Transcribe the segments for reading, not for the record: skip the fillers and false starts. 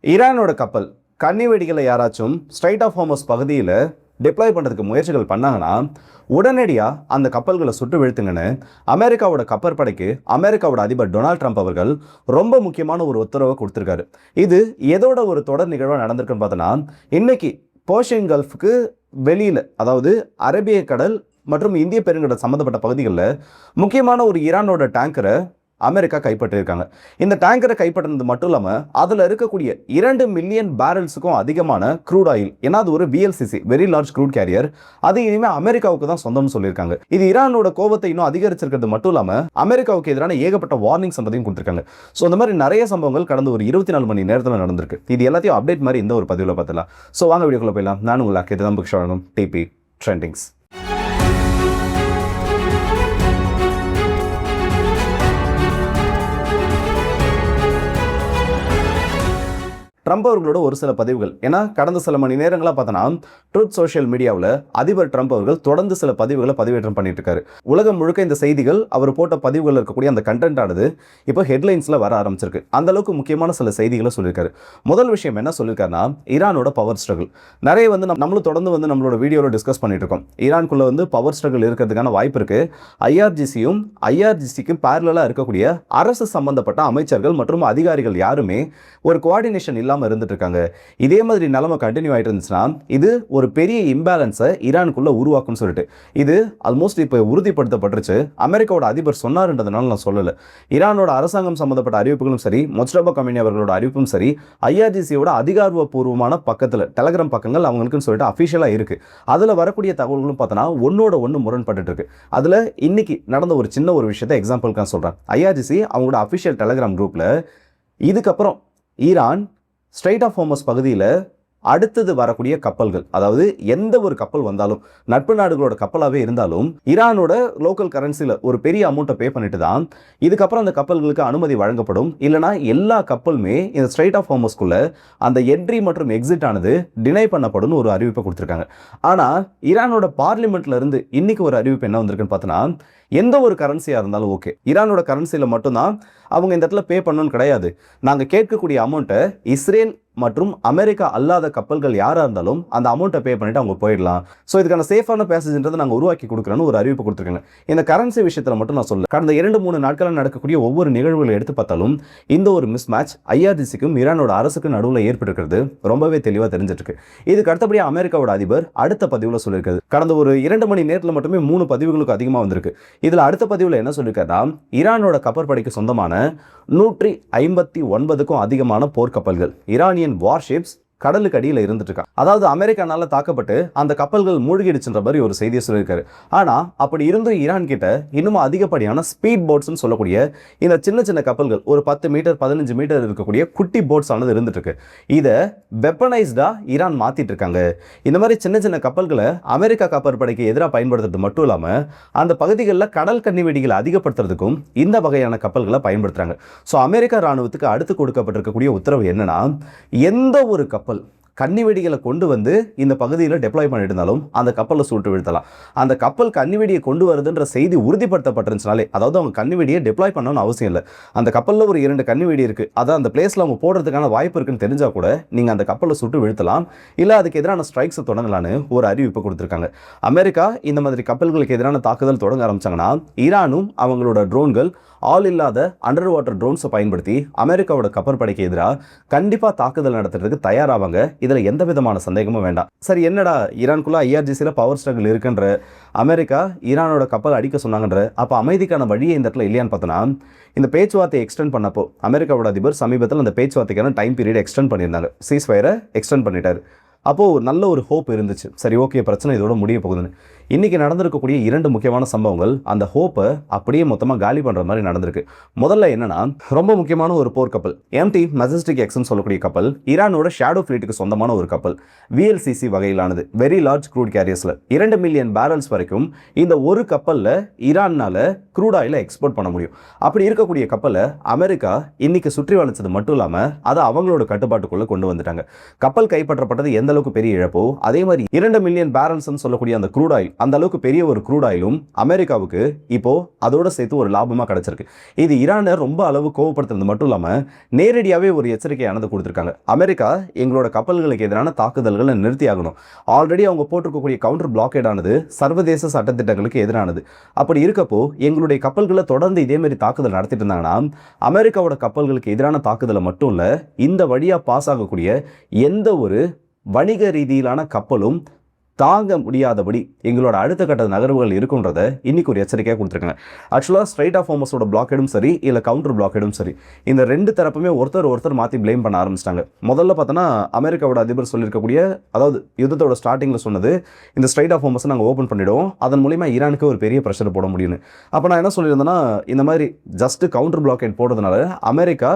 ஈரானோட கப்பல் கன்னி வெடிகளை யாராச்சும் ஸ்ட்ரைட் ஆஃப் ஹோமஸ் பகுதியில் டிப்ளாய் பண்ணுறதுக்கு முயற்சிகள் பண்ணாங்கன்னா உடனடியாக அந்த கப்பல்களை சுட்டு வீழ்த்துங்கன்னு அமெரிக்காவோட கப்பற்படைக்கு அமெரிக்காவோட அதிபர் டொனால்ட் ட்ரம்ப் அவர்கள் ரொம்ப முக்கியமான ஒரு உத்தரவை கொடுத்துருக்காரு. இது எதோட ஒரு தொடர் நிகழ்வாக நடந்திருக்குன்னு பார்த்தோன்னா, இன்னைக்கு பர்ஷியன் கல்ஃபுக்கு வெளியில், அதாவது அரேபிய கடல் மற்றும் இந்திய பெருங்கடல் சம்மந்தப்பட்ட பகுதிகளில் முக்கியமான ஒரு ஈரானோட டேங்கரை அமெரிக்கா கைப்பற்றியிருக்காங்க. இந்த டேங்கரை கைப்பற்றினது மட்டும் இல்லாமல் அதில் இருக்கக்கூடிய 2 மில்லியன் பேரல்ஸுக்கும் அதிகமான க்ரூட் ஆயில், ஏன்னா அது ஒரு VLCC, very large crude carrier, அது இனிமேல் அமெரிக்காவுக்கு தான் சொந்தம்னு சொல்லியிருக்காங்க. இது ஈரானோட கோபத்தை இன்னும் அதிகரிச்சிருக்கிறது மட்டும் இல்லாமல் அமெரிக்காவுக்கு எதிரான ஏகப்பட்ட வார்னிங் சம்பதையும் கொடுத்துருக்காங்க. ஸோ இந்த மாதிரி நிறைய சம்பவங்கள் கடந்த ஒரு 24 மணி நேரத்தில் நடந்திருக்கு. இது எல்லாத்தையும் அப்டேட் மாதிரி இந்த ஒரு பதிவில் பார்த்துலாம். ஸோ வாங்க வீடியோக்குள்ள போயிடலாம். நான் உங்கள் அக்கேது தான் புக்ஷா வழங்கும் டிபி ட்ரெண்டிங்ஸ். ட்ரம்ப் அவர்களோட ஒரு சில பதிவுகள், ஏன்னா கடந்த சில மணி நேரங்களாக பார்த்தோன்னா ட்ரூத் சோஷியல் மீடியாவில் அதிபர் ட்ரம்ப் அவர்கள் தொடர்ந்து சில பதிவுகளை பதிவேற்றம் பண்ணிட்டு இருக்காரு. உலகம் முழுக்க இந்த செய்திகள், அவர் போட்ட பதிவுகள் இருக்கக்கூடிய அந்த கண்டென்ட் ஆனது இப்போ ஹெட்லைன்ஸில் வர ஆரம்பிச்சிருக்கு. அந்த அளவுக்கு முக்கியமான சில செய்திகளை சொல்லியிருக்காரு. முதல் விஷயம் என்ன சொல்லியிருக்காருன்னா, ஈரானோட பவர் ஸ்ட்ரகிள். நிறைய நம்மளும் தொடர்ந்து நம்மளோட வீடியோவில் டிஸ்கஸ் பண்ணிட்டு இருக்கோம். ஈரானுக்குள்ள பவர் ஸ்ட்ரகிள் இருக்கிறதுக்கான வாய்ப்பு இருக்கு. ஐஆர்ஜிசிக்கும் பேரலாக இருக்கக்கூடிய அரசு சம்பந்தப்பட்ட அமைச்சர்கள் மற்றும் அதிகாரிகள் யாருமே ஒரு கோஆர்டினேஷன் இல்லாமல் இருந்துட்டு இருக்காங்க. இதே மாதிரி நிலைமை கண்டினியூ ஆயிட்டு இருந்துச்சுன்னா இது ஒரு பெரிய இம்பேலன்ஸை ஈரானுக்குள்ள உருவாக்கும் சொல்லிட்டு இது ஆல்மோஸ்ட் இப்போ உறுதிப்படுத்தப்பட்டுருச்சு. அமெரிக்காவோட அதிபர் சொன்னார்ன்றதுனால நான் சொல்லலை. ஈரானோட அரசாங்கம் சம்பந்தப்பட்ட அறிவிப்புகளும் சரி, முஜ்தபா கமீனி அவர்களோட அறிவிப்பும் சரி, ஐஆர்ஜிசியோட அதிகாரப்பூர்வமான பக்கத்தில் டெலகிராம் பக்கங்கள் அவங்களுக்குன்னு சொல்லிட்டு அஃபிஷியலாக இருக்கு. அதில் வரக்கூடிய தகவல்களும் பார்த்தோன்னா ஒன்னோட ஒன்று முரண்பட்டு இருக்கு. அதில் இன்னைக்கு நடந்த ஒரு சின்ன ஒரு விஷயத்தை எக்ஸாம்பிளுக்கு நான் சொல்கிறேன். ஐஆர்ஜிசி அவங்களோட அஃபிஷியல் டெலகிராம் குரூப்பில் இதுக்கப்புறம் ஈரான் ஸ்ட்ரைட் ஆஃப் ஹோமஸ் பகுதியில் அடுத்தது வரக்கூடிய கப்பல்கள், அதாவது எந்த ஒரு கப்பல் வந்தாலும், நட்பு நாடுகளோட கப்பலாகவே இருந்தாலும் ஈரானோட லோக்கல் கரன்சியில் ஒரு பெரிய அமௌண்ட்டை பே பண்ணிட்டு தான் இதுக்கப்புறம் அந்த கப்பல்களுக்கு அனுமதி வழங்கப்படும். இல்லைனா எல்லா கப்பலுமே இந்த ஸ்ட்ரைட் ஆஃப் ஹோமஸ்குள்ள அந்த என்ட்ரி மற்றும் எக்ஸிட் ஆனது டினை பண்ணப்படும் ஒரு அறிவிப்பை கொடுத்துருக்காங்க. ஆனால் ஈரானோட பார்லிமெண்ட்ல இருந்து இன்னைக்கு ஒரு அறிவிப்பு என்ன வந்திருக்குன்னு பார்த்தோன்னா, எந்த ஒரு கரன்சியாக இருந்தாலும் ஓகே, ஈரானோட கரன்சியில் மட்டும்தான் அவங்க இந்த இடத்துல பே பண்ணணும்னு கிடையாது. நாங்கள் கேட்கக்கூடிய அமௌண்ட்டை இஸ்ரேல் மற்றும் அமெரிக்கா அல்லாத கப்பல்கள் யாராக இருந்தாலும் அந்த அமௌண்ட்டை பே பண்ணிட்டு அவங்க போயிடலாம். ஸோ இதுக்கான சேஃபான பேசேஜ்ன்றதை நாங்கள் உருவாக்கி கொடுக்குறோன்னு ஒரு அறிவிப்பு கொடுத்துருக்காங்க. இந்த கரன்சி விஷயத்தில் மட்டும் நான் சொல்ல, கடந்த 2-3 நாட்களில் நடக்கக்கூடிய ஒவ்வொரு நிகழ்வுகளை எடுத்து பார்த்தாலும் இந்த ஒரு மிஸ் மேட்ச் ஐஆர்ஜிசிக்கும் ஈரானோட அரசுக்கும் நடுவில் ஏற்பட்டிருக்கிறது ரொம்பவே தெளிவாக தெரிஞ்சிட்டு இருக்கு. இதுக்கு அடுத்தபடியாக அமெரிக்காவோட அதிபர் அடுத்த பதிவில் சொல்லியிருக்காரு. கடந்த ஒரு 2 மணி நேரத்தில் மட்டுமே 3 பதிவுகளுக்கு அதிகமாக வந்திருக்கு. இதில் அடுத்த பதிவில் என்ன சொல்லியிருக்காருன்னா, ஈரானோட கப்பற்படைக்கு சொந்தமான 159க்கும் அதிகமான போர்க்கப்பல்கள், ஈரானியன் வார்ஷிப்ஸ் கடலுக்கு அடியில் இருந்துட்டு இருக்காங்க. அதாவது அமெரிக்கானால தாக்கப்பட்டு அந்த கப்பல்கள் மூழ்கிடுச்சுன்ற மாதிரி ஒரு செய்தியை சொல்லியிருக்காரு. ஆனால் அப்படி இருந்தும் ஈரான் கிட்ட இன்னும் அதிகப்படியான ஸ்பீட் போட்ஸ்ன்னு சொல்லக்கூடிய இந்த சின்ன சின்ன கப்பல்கள், ஒரு 10 மீட்டர் 15 மீட்டர் இருக்கக்கூடிய குட்டி போட்ஸ் ஆனது இருந்துட்டு இருக்கு. இதை வெப்பனைஸ்டா ஈரான் மாத்திட்டு இருக்காங்க. இந்த மாதிரி சின்ன சின்ன கப்பல்களை அமெரிக்கா கப்பற்படைக்கு எதிராக பயன்படுத்துறது மட்டும் இல்லாமல் அந்த பகுதிகளில் கடல் கன்னி வெடிகளை அதிகப்படுத்துறதுக்கும் இந்த வகையான கப்பல்களை பயன்படுத்துறாங்க. ஸோ அமெரிக்கா ராணுவத்துக்கு அடுத்து கொடுக்கப்பட்டிருக்கக்கூடிய உத்தரவு என்னன்னா, எந்த ஒரு கப்பல் கன்னி வெடிகளை கொண்டு வந்து இந்த பகுதியில் டெப்ளாய் பண்ணிட்டு இருந்தாலும் அந்த கப்பலை சுட்டு வீழ்த்தலாம். அந்த கப்பல் கன்னி வெடியை கொண்டு வருதுன்ற செய்தி உறுதிப்படுத்தப்பட்டிருந்துச்சுனாலே, அதாவது அவங்க கன்னி வெடியை டெப்ளாய் பண்ணணும்னு அவசியம் இல்லை, அந்த கப்பலில் ஒரு 2 கன்னி வெடி இருக்குது, அதான் அந்த பிளேஸில் அவங்க போடுறதுக்கான வாய்ப்பு இருக்குன்னு தெரிஞ்சால் கூட நீங்கள் அந்த கப்பலை சுட்டு வீழ்த்தலாம், இல்லை அதுக்கு எதிரான ஸ்ட்ரைக்ஸை தொடங்கலான்னு ஒரு அறிவிப்பு கொடுத்துருக்காங்க. அமெரிக்கா இந்த மாதிரி கப்பல்களுக்கு எதிரான தாக்குதல் தொடங்க ஆரம்பிச்சாங்கன்னா ஈரானும் அவங்களோட ட்ரோன்கள், ஆள் இல்லாத அண்டர் வாட்டர் ட்ரோன்ஸை பயன்படுத்தி அமெரிக்காவோட கப்பற்படைக்கு எதிராக கண்டிப்பாக தாக்குதல் நடத்துறதுக்கு தயாராவாங்க. இதில் எந்த விதமான சந்தேகமும் வேண்டாம். சரி, என்னடா ஈரானுக்குள்ள ஐஆர்ஜிசியில் பவர் ஸ்ட்ரகிள் இருக்குன்ற அமெரிக்கா ஈரானோட கப்பல் அடிக்க சொன்னாங்கன்ற, அப்போ அமைதிக்கான வழியை இந்த இடத்துல இல்லையான்னு பார்த்தோன்னா, இந்த பேச்சுவார்த்தையை எக்ஸ்டெண்ட் பண்ணப்போ அமெரிக்காவோட அதிபர் சமீபத்தில் அந்த பேச்சுவார்த்தைக்கான டைம் பீரியட் எக்ஸ்டெண்ட் பண்ணியிருந்தாங்க. சீஸ்ஃபயரை எக்ஸ்டெண்ட் பண்ணிட்டாரு. அப்போது நல்ல ஒரு ஹோப் இருந்துச்சு, சரி ஓகே பிரச்சனை இதோட முடிய போகுதுன்னு. இன்றைக்கி நடந்திருக்கக்கூடிய 2 முக்கியமான சம்பவங்கள் அந்த ஹோப்பை அப்படியே மொத்தமாக காலி பண்ணுற மாதிரி நடந்திருக்கு. முதல்ல என்னன்னா, ரொம்ப முக்கியமான ஒரு போர்க்கப்பல் MT மெஜஸ்டிக் எக்ஸ்ன்னு சொல்லக்கூடிய கப்பல் ஈரானோட ஷேடோ ஃப்ளீட்டுக்கு சொந்தமான ஒரு கப்பல், VLCC வகையிலானது, வெரி லார்ஜ் க்ரூட் கேரியர்ஸில் 2 மில்லியன் பேரல்ஸ் வரைக்கும் இந்த ஒரு கப்பலில் ஈரானால் க்ரூட் ஆயிலை எக்ஸ்போர்ட் பண்ண முடியும். அப்படி இருக்கக்கூடிய கப்பலை அமெரிக்கா இன்னைக்கு சுற்றி வளைச்சது மட்டும் இல்லாமல் அதை அவங்களோட கட்டுப்பாட்டுக்குள்ளே கொண்டு வந்துட்டாங்க. கப்பல் கைப்பற்றப்பட்டது எந்த அளவுக்கு பெரிய இழப்போ, அதே மாதிரி 2 மில்லியன் பேரல்ஸ் சொல்லக்கூடிய அந்த க்ரூட் ஆயில், அந்த அளவுக்கு பெரிய ஒரு க்ரூட் ஆயிலும் அமெரிக்காவுக்கு இப்போ அதோட சேர்த்து ஒரு லாபமா கிடைச்சிருக்கு. இது ஈரானை ரொம்ப அளவு கோவப்படுத்துறது மட்டும் இல்லாம நேரடியாவே ஒரு எச்சரிக்கையானது கொடுத்திருக்காங்க. அமெரிக்கா எங்களோட கப்பல்களுக்கு எதிரான தாக்குதல்களை நிறுத்தி ஆகணும். ஆல்ரெடி அவங்க போட்டிருக்கக்கூடிய கவுண்டர் பிளாக்கேட் ஆனது சர்வதேச சட்டத்திட்டங்களுக்கு எதிரானது. அப்படி இருக்கப்போ எங்களுடைய கப்பல்களை தொடர்ந்து இதே மாதிரி தாக்குதல் நடத்திட்டு இருந்தாங்கன்னா அமெரிக்காவோட கப்பல்களுக்கு எதிரான தாக்குதலை மட்டும் இல்ல, இந்த வழியா பாஸ் ஆகக்கூடிய எந்த ஒரு வணிக ரீதியிலான கப்பலும் தாங்க முடியாதபடி எங்களோட அடுத்த கட்ட நகர்வுகள் இருக்குன்றதை இன்னைக்கு ஒரு எச்சரிக்கையாக கொடுத்துருக்காங்க. ஆக்சுவலாக ஸ்ட்ரைட் ஆஃப் ஹோர்மஸோட பிளாக்கேடும் சரி, இல்லை கவுண்டர் பிளாக்கேடும் சரி, இந்த ரெண்டு தரப்புமே ஒருத்தர் மாற்றி பிளேம் பண்ண ஆரம்பிச்சிட்டாங்க. முதல்ல பார்த்தோன்னா அமெரிக்காவோட அதிபர் சொல்லியிருக்கக்கூடிய, அதாவது யுத்தத்தோட ஸ்டார்டிங்கில் சொன்னது, இந்த ஸ்ட்ரைட் ஆஃப் ஹோர்மஸை நாங்கள் ஓப்பன் பண்ணிவிடுவோம், அதன் மூலிமா ஈரானுக்கு ஒரு பெரிய ப்ரெஷர் போட முடியும்னு. அப்போ நான் என்ன சொல்லியிருந்தேன்னா, இந்த மாதிரி ஜஸ்ட் கவுண்டர் பிளாக்கேட் போடுறதுனால அமெரிக்கா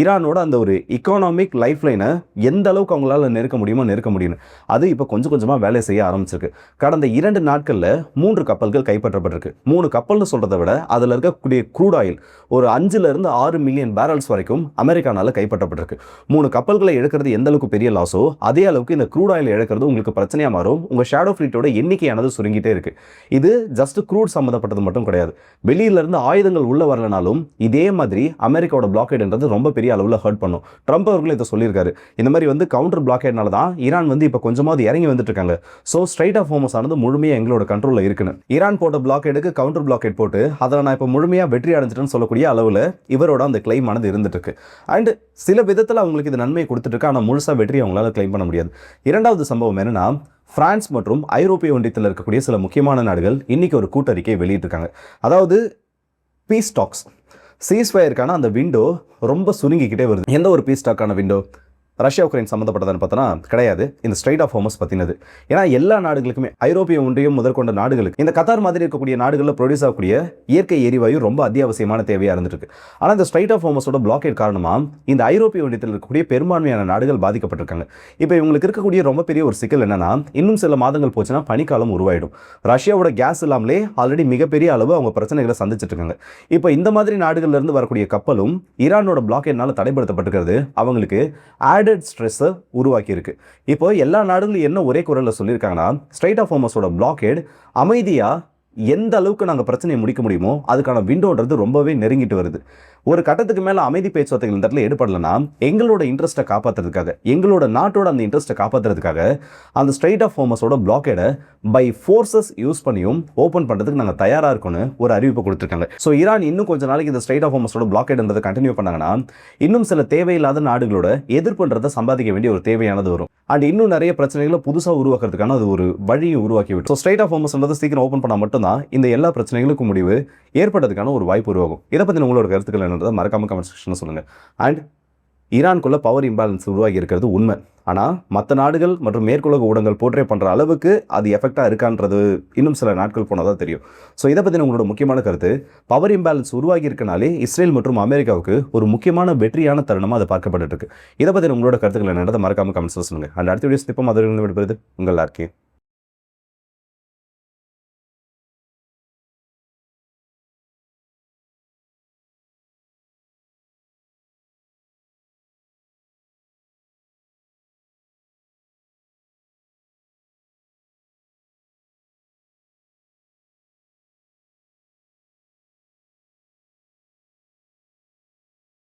ஈரானோட அந்த ஒரு இக்கானாமிக் லைஃப் லைனை எந்த அளவுக்கு அவங்களால நெருக்க முடியும்னு அது இப்போ கொஞ்சம் கொஞ்சமாக வேலை செய்ய ஆரம்பிச்சிருக்கு. கடந்த 2 நாட்களில் 3 கப்பல்கள் கைப்பற்றப்பட்டிருக்கு. 3 கப்பல்னு சொல்றதை விட அதில் இருக்கக்கூடிய க்ரூட் ஆயில் ஒரு 5 to 6 மில்லியன் பேரல்ஸ் வரைக்கும் அமெரிக்கானால கைப்பற்றப்பட்டிருக்கு. 3 கப்பல்களை இழக்கிறது எந்த அளவுக்கு பெரிய லாஸோ, அதே அளவுக்கு இந்த க்ரூட் ஆயில் இழக்கிறது உங்களுக்கு பிரச்சனையா மாறும். உங்க ஷேடோ ஃப்ளீட்டோட எண்ணிக்கையானது சுருங்கிட்டே இருக்கு. இது ஜஸ்ட் க்ரூட் சம்மந்தப்பட்டது மட்டும் கிடையாது. வெளியில இருந்து ஆயுதங்கள் உள்ள வரலனாலும் இதே மாதிரி அமெரிக்காவோட பிளாக்கேட்ன்றது ரொம்ப பெரிய அளவில் ஹர்ட் பண்ணும். ட்ரம்ப் அவர்களும் இதை சொல்லியிருக்காரு. இந்த மாதிரி கவுண்டர் பிளாக்கேட்னால தான் ஈரான் இப்போ கொஞ்சமாவது இறங்கி வந்துட்டு இருக்காங்க. ஸோ ஸ்ட்ரைட் ஆஃப் ஹோர்மஸ் ஆனது முழுமையாக எங்களோட கண்ட்ரோலில் இருக்குன்னு. ஈரான் போட்ட பிளாக்கேடுக்கு கவுண்டர் பிளாக்கேட் போட்டு அதில் நான் இப்போ முழுமையாக வெற்றி அடைஞ்சிட்டேன்னு சொல்லக்கூடிய அளவில் இவரோட அந்த கிளைம் ஆனது இருந்துட்டு இருக்கு. அண்ட் சில விதத்தில் அவங்களுக்கு இது நன்மையை கொடுத்துட்டு இருக்கு, ஆனால் முழுசாக வெற்றி அவங்களால கிளைம் பண்ண முடியாது. இரண்டாவது சம்பவம் என்னன்னா, பிரான்ஸ் மற்றும் ஐரோப்பிய ஒன்றியத்தில் இருக்கக்கூடிய சில முக்கியமான நாடுகள் இன்னைக்கு ஒரு கூட்டறிக்கையை வெளியிட்டிருக்காங்க. அதாவது பீஸ் டாக்ஸ், சீஸ்ஃபயருக்கான அந்த விண்டோ ரொம்ப சுருங்கிக்கிட்டே வருது. எந்த ஒரு பீஸ் டாக்கான விண்டோ? ரஷ்யா உக்ரைன் சம்மந்தப்பட்டதான்னு பார்த்தோன்னா கிடையாது, இந்த ஸ்ட்ரைட் ஆஃப் ஹோர்மஸ் பற்றினது. ஏன்னா எல்லா நாடுகளுக்குமே, ஐரோப்பிய ஒன்றியம் முதற்கொண்ட நாடுகளுக்கு, இந்த கத்தார் மாதிரி இருக்கக்கூடிய நாடுகளில் ப்ரொடியூஸ் ஆகக்கூடிய இயற்கை எரிவாயு ரொம்ப அத்தியாவசியமான தேவையாக இருந்துட்டு இருக்கு. ஆனால் இந்த ஸ்ட்ரைட் ஆஃப் ஹோர்மஸோட பிளாக்கேட் காரணமாக இந்த ஐரோப்பிய ஒன்றியத்தில் இருக்கக்கூடிய பெரும்பான்மையான நாடுகள் பாதிக்கப்பட்டிருக்காங்க. இப்போ இவங்களுக்கு இருக்கக்கூடிய ரொம்ப பெரிய ஒரு சிக்கல் என்னன்னா, இன்னும் சில மாதங்கள் போச்சுன்னா பனிக்காலம் உருவாயிடும். ரஷ்யாவோட கேஸ் இல்லாமலே ஆல்ரெடி மிகப்பெரிய அளவு அவங்க பிரச்சனைகளை சந்திச்சுட்டு இருக்காங்க. இப்போ இந்த மாதிரி நாடுகள்ல இருந்து வரக்கூடிய கப்பலும் ஈரானோட பிளாக்கேட்னால தடைப்படுத்தப்பட்டிருக்கிறது அவங்களுக்கு ஸ்ட்ரெஸ்ஸை உருவாக்கி இருக்கு. இப்போ எல்லா நாடுகளும் என்ன ஒரே குரல்ல சொல்லியிருக்காங்கன்னா, ஸ்ட்ரைட் ஆஃப் ஹோர்மஸோட பிளாக்கேட் அமைதியா எந்த அளவுக்கு நாங்கள் பிரச்சனையை முடிக்க முடியுமோ அதுக்கான விண்டோன்றது ரொம்பவே நெருங்கிட்டு வருது. ஒரு கட்டத்துக்கு மேலே அமைதி பேச்சுவார்த்தைகள் இந்த இடத்துல ஈடுபடலைன்னா எங்களோட இன்ட்ரெஸ்ட்டை காப்பாற்றுறதுக்காக, எங்களோட நாட்டோட அந்த இன்ட்ரெஸ்ட்டை காப்பாற்றுறதுக்காக அந்த ஸ்ட்ரைட் ஆஃப் ஹோர்மஸோட பிளாக்கேடை பை ஃபோர்ஸஸ் யூஸ் பண்ணியும் ஓப்பன் பண்ணுறதுக்கு நாங்கள் தயாராக இருக்கோன்னு ஒரு அறிவிப்பு கொடுத்துருக்காங்க. ஸோ ஈரான் இன்னும் கொஞ்சம் நாளைக்கு இந்த ஸ்ட்ரைட் ஆஃப் ஹோர்மஸோட பிளாக்கேட்ன்றதை கண்டினியூ பண்ணாங்கன்னா இன்னும் சில தேவையில்லாத நாடுகளோட எதிர்ப்புன்றதை சம்பாதிக்க வேண்டிய ஒரு தேவையானது வரும். அண்ட் இன்னும் நிறைய பிரச்சனைகளை புதுசாக உருவாக்குறதுக்கான அது ஒரு வழியை உருவாக்கி விட்டு, ஸோ ஸ்ட்ரைட் ஆஃப் ஹோர்மஸ்ன்றது சீக்கிரம் ஓப்பன் பண்ணால் மட்டும்தான் இந்த எல்லா பிரச்சனைகளுக்கும் முடிவு ஏற்படுறதுக்கான ஒரு வாய்ப்பு உருவாகும். இதை பற்றி உங்களோட கருத்துக்கள் என்னன்றதை மறக்காம கமெண்ட் செக்ஷனில் சொல்லுங்கள். அண்ட் ஈரானுக்குள்ள பவர் இம்பேலன்ஸ் உருவாகி இருக்கிறது உண்மை. ஆனால் மற்ற நாடுகள் மற்றும் மேற்குலக ஊடகங்கள் போர்ட்ரே பண்ணுற அளவுக்கு அது எஃபெக்டாக இருக்கான்றது இன்னும் சில நாட்கள் போனால் தான் தெரியும். ஸோ இதை பற்றி உங்களோட முக்கியமான கருத்து, பவர் இம்பேலன்ஸ் உருவாகி இருக்கனாலே இஸ்ரேல் மற்றும் அமெரிக்காவுக்கு ஒரு முக்கியமான வெற்றியான தருணமாக அதை பார்க்கப்பட்டு இருக்கு. இதை பற்றி உங்களோட கருத்துக்கள் என்னன்றதை மறக்காம கமெண்ட்ஸில் சொல்லுங்கள். அண்ட் அடுத்த வீடியோஸ் இப்போ மதுரை விடுபடுது உங்கள் ஆர்கே.